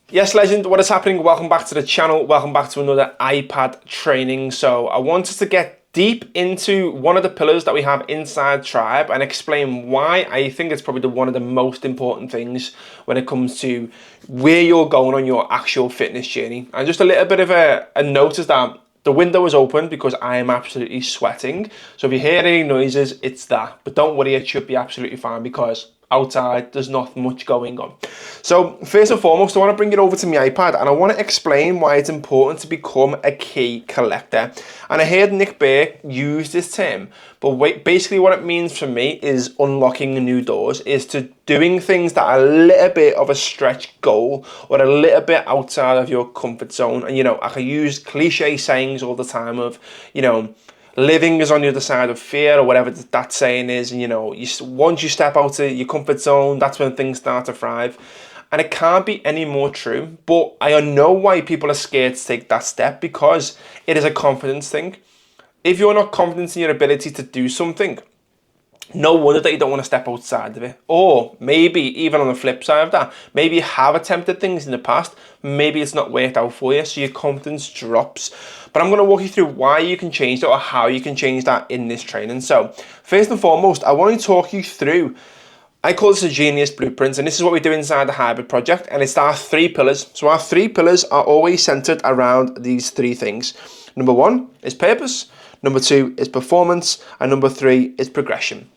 Yes, legend, what is happening? Welcome back to the channel. Welcome back to another iPad training. So I wanted to get deep into one of the pillars that we have inside Tribe and explain why I think it's probably one of the most important things when it comes to where you're going on your actual fitness journey. And just a little bit of a note is that the window is open because I am absolutely sweating. So if you hear any noises, it's that. But don't worry, it should be absolutely fine because outside there's not much going on. So first and foremost, I want to bring it over to my iPad and I want to explain why it's important to become a key collector. And I heard Nick Burke use this term, but basically what it means for me is unlocking new doors, is to doing things that are a little bit of a stretch goal or a little bit outside of your comfort zone. And I can use cliche sayings all the time of, living is on the other side of fear, or whatever that saying is. And once you step out of your comfort zone, that's when things start to thrive. And it can't be any more true. But I know why people are scared to take that step, because it is a confidence thing. If you're not confident in your ability to do something, no wonder that you don't want to step outside of it. Or maybe even on the flip side of that, maybe you have attempted things in the past, maybe it's not worked out for you, so your confidence drops. But I'm going to walk you through why you can change that, or how you can change that in this training. So first and foremost, I want to talk you through, I call this a genius blueprint, and this is what we do inside the Hybrid project, and it's our 3 pillars. So our 3 pillars are always centered around these 3 things. Number 1 is purpose, number 2 is performance, and number 3 is progression.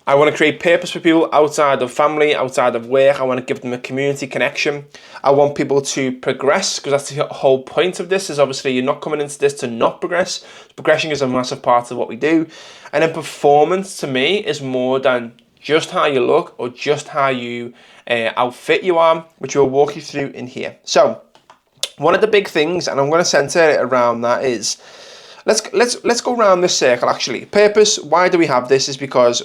I want to create purpose for people outside of family, outside of work. I want to give them a community connection. I want people to progress, because that's the whole point of this, is obviously you're not coming into this to not progress. Progression is a massive part of what we do. And then performance to me is more than just how you look or just how you outfit you are, which we'll walk you through in here. So one of the big things, and I'm going to center it around that, is Let's go around this circle actually. Purpose, why do we have this? Is because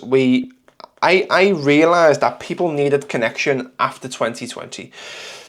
I realized that people needed connection after 2020.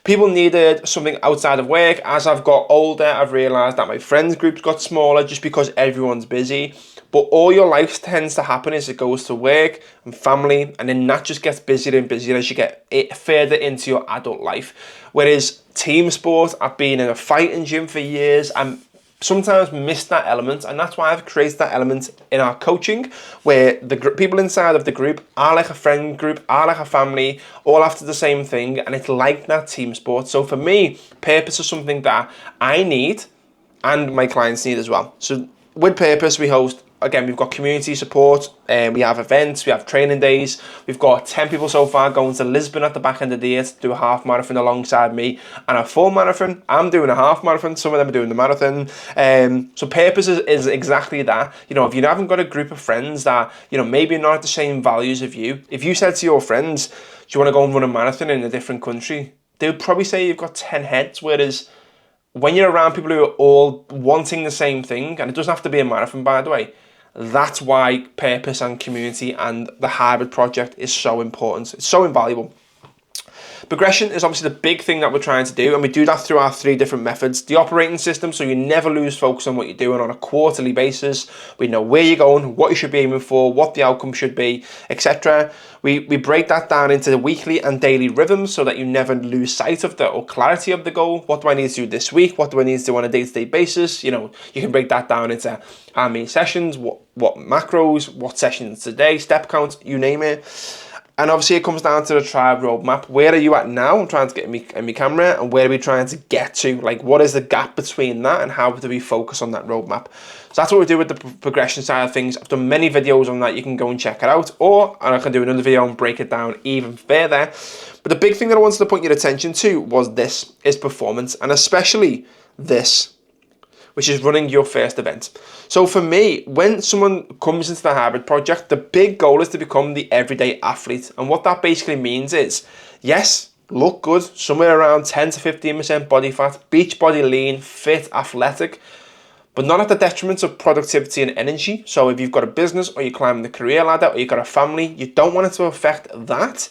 People needed something outside of work. As I've got older, I've realized that my friends groups got smaller just because everyone's busy. But all your life tends to happen is it goes to work and family, and then that just gets busier and busier as you get further into your adult life. Whereas team sport, I've been in a fighting gym for years, and sometimes miss that element, and that's why I've created that element in our coaching, where the people inside of the group are like a friend group, are like a family, all after the same thing, and it's like that team sport. So for me, purpose is something that I need and my clients need as well. So with purpose, we host, again, we've got community support, and we have events, we have training days. We've got 10 people so far going to Lisbon at the back end of the year to do a half marathon alongside me, and a full marathon. I'm doing a half marathon, some of them are doing the marathon. So purpose is exactly that. If you haven't got a group of friends that, maybe not at the same values of you, if you said to your friends, do you want to go and run a marathon in a different country? They would probably say you've got 10 heads, whereas when you're around people who are all wanting the same thing, and it doesn't have to be a marathon, by the way, that's why purpose and community and the Hybrid project is so important. It's so invaluable. Progression is obviously the big thing that we're trying to do, and we do that through our 3 different methods. The operating system, so you never lose focus on what you're doing on a quarterly basis. We know where you're going, what you should be aiming for, what the outcome should be, etc. We break that down into the weekly and daily rhythms so that you never lose sight of or clarity of the goal. What do I need to do this week? What do I need to do on a day-to-day basis? You can break that down into how many sessions, what macros, what sessions today, step counts, you name it. And obviously it comes down to the Tribe roadmap. Where are you at now? I'm trying to get in my camera, and where are we trying to get to? Like, what is the gap between that, and how do we focus on that roadmap? So that's what we do with the progression side of things. I've done many videos on that. You can go and check it out, and I can do another video and break it down even further. But the big thing that I wanted to point your attention to was this, is performance, and especially this, which is running your first event. So for me, when someone comes into the Hybrid project, the big goal is to become the everyday athlete. And what that basically means is, yes, look good, somewhere around 10 to 15% body fat, beach body lean, fit, athletic, but not at the detriment of productivity and energy. So if you've got a business, or you're climbing the career ladder, or you've got a family, you don't want it to affect that.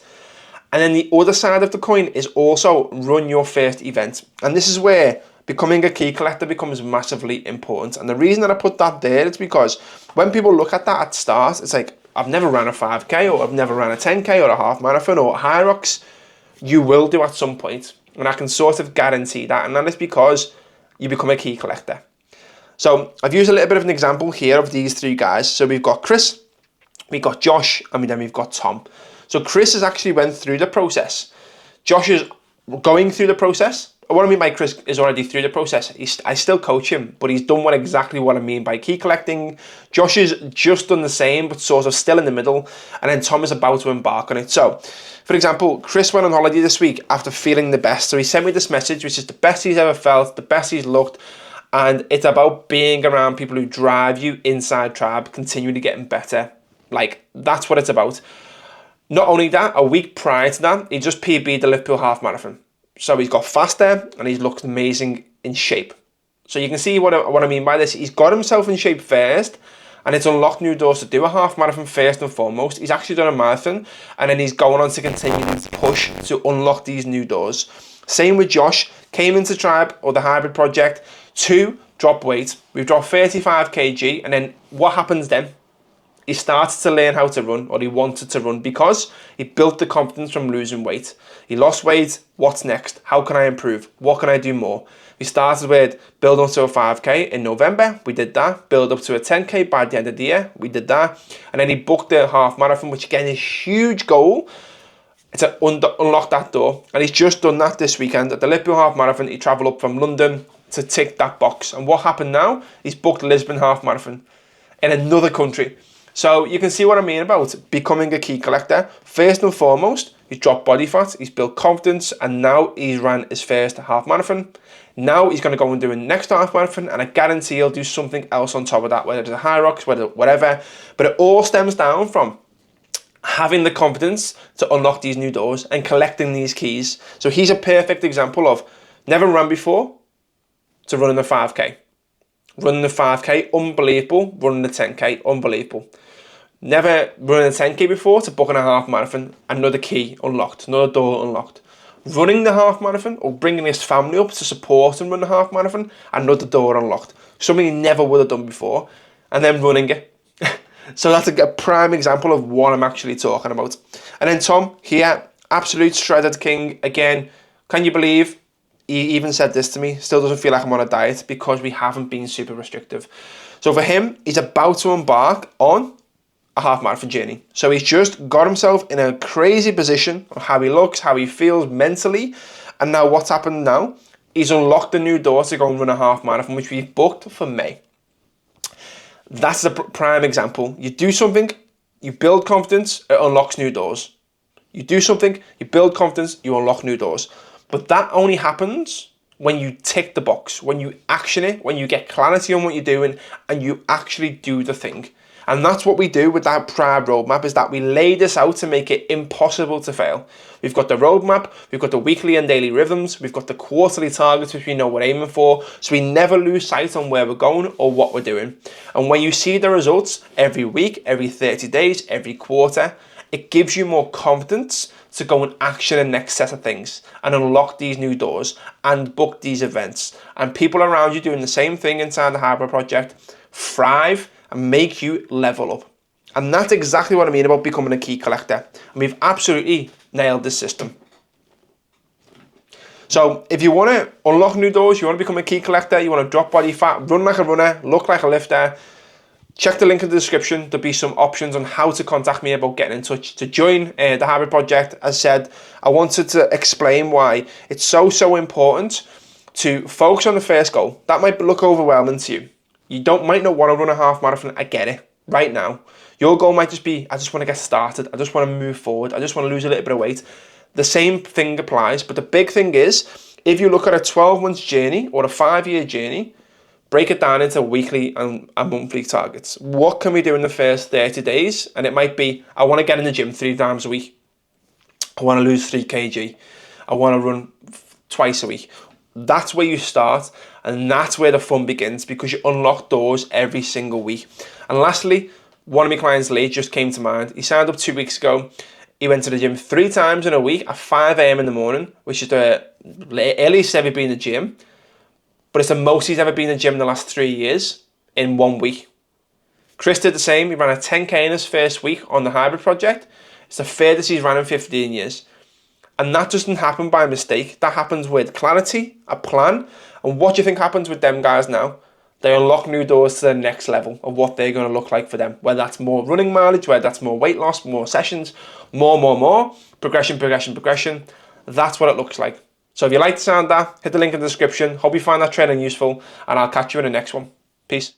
And then the other side of the coin is also run your first event. And this is where becoming a key collector becomes massively important. And the reason that I put that there is because when people look at that at start, it's like, I've never ran a 5K, or I've never ran a 10K, or a half marathon, or a Hyrox. You will do at some point. And I can sort of guarantee that. And that is because you become a key collector. So I've used a little bit of an example here of these three guys. So we've got Chris, we've got Josh, and then we've got Tom. So Chris has actually went through the process. Josh is going through the process. What I mean by Chris is already through the process. I still coach him, but he's done exactly what I mean by key collecting. Josh has just done the same, but sort of still in the middle. And then Tom is about to embark on it. So, for example, Chris went on holiday this week after feeling the best. So he sent me this message, which is the best he's ever felt, the best he's looked. And it's about being around people who drive you inside Tribe, continually getting better. Like, that's what it's about. Not only that, a week prior to that, he just PB'd the Liverpool half marathon. So he's got faster and he's looked amazing in shape. So you can see what I mean by this. He's got himself in shape first, and it's unlocked new doors to do a half marathon first and foremost. He's actually done a marathon, and then he's going on to continue to push to unlock these new doors. Same with Josh. Came into Tribe or the hybrid project to drop weight. We've dropped 35 kg, and then what happens then? He started to learn how to run, or he wanted to run, because he built the confidence from losing weight. He lost weight. What's next? How can I improve? What can I do more? We started with build up to a 5k in November. We did that. Build up to a 10k by the end of the year. We did that. And then he booked the half marathon, which again is a huge goal to unlock that door. And he's just done that this weekend at the Liverpool half marathon. He travelled up from London to tick that box. And what happened now? He's booked Lisbon half marathon in another country. So you can see what I mean about becoming a key collector. First and foremost, he's dropped body fat, he's built confidence, and now he's ran his first half marathon. Now he's going to go and do a next half marathon, and I guarantee he'll do something else on top of that, whether it's a Hyrox, whatever. But it all stems down from having the confidence to unlock these new doors and collecting these keys. So he's a perfect example of never ran before to running a 5k. Running the 5k, unbelievable. Running the 10k, unbelievable. Never running a 10k before to booking a half marathon, another key unlocked, another door unlocked. Running the half marathon or bringing his family up to support and run the half marathon, another door unlocked. Something he never would have done before, and then running it. So that's a prime example of what I'm actually talking about. And then Tom here, absolute shredded king. Again, can you believe he even said this to me? Still doesn't feel like I'm on a diet because we haven't been super restrictive. So for him, he's about to embark on a half marathon journey. So he's just got himself in a crazy position of how he looks, how he feels mentally. And now what's happened now? He's unlocked a new door to go and run a half marathon, which we've booked for May. That's the prime example. You do something, you build confidence, it unlocks new doors. You do something, you build confidence, you unlock new doors. But that only happens when you tick the box, when you action it, when you get clarity on what you're doing, and you actually do the thing. And that's what we do with that Tribe roadmap, is that we lay this out to make it impossible to fail. We've got the roadmap, we've got the weekly and daily rhythms, we've got the quarterly targets, which we know we're aiming for, so we never lose sight on where we're going or what we're doing. And when you see the results every week, every 30 days, every quarter, it gives you more confidence to go and action the next set of things and unlock these new doors and book these events. And people around you doing the same thing inside the Hybrid Project thrive and make you level up. And that's exactly what I mean about becoming a key collector. And we've absolutely nailed this system. So if you want to unlock new doors, you want to become a key collector, you want to drop body fat, run like a runner, look like a lifter, check the link in the description. There'll be some options on how to contact me about getting in touch to join the Hybrid Project. As said, I wanted to explain why it's so important to focus on the first goal. That might look overwhelming to you. You might not want to run a half marathon. I get it right now. Your goal might just be, I just want to get started. I just want to move forward. I just want to lose a little bit of weight. The same thing applies. But the big thing is, if you look at a 12-month journey or a 5-year journey, break it down into weekly and monthly targets. What can we do in the first 30 days? And it might be, I want to get in the gym 3 times a week. I want to lose 3 kg. I want to run twice a week. That's where you start, and that's where the fun begins, because you unlock doors every single week. And lastly, one of my clients, Lee, just came to mind. He signed up 2 weeks ago. He went to the gym 3 times in a week at 5 a.m. in the morning, which is the earliest he's ever been in the gym. But it's the most he's ever been in the gym in the last 3 years in 1 week. Chris did the same. He ran a 10k in his first week on the Hybrid Project. It's the furthest he's ran in 15 years. And that doesn't happen by mistake. That happens with clarity, a plan. And what do you think happens with them guys now? They unlock new doors to the next level of what they're going to look like for them. Whether that's more running mileage, whether that's more weight loss, more sessions, more. Progression. That's what it looks like. So if you like the sound of that, hit the link in the description. Hope you find that training useful, and I'll catch you in the next one. Peace.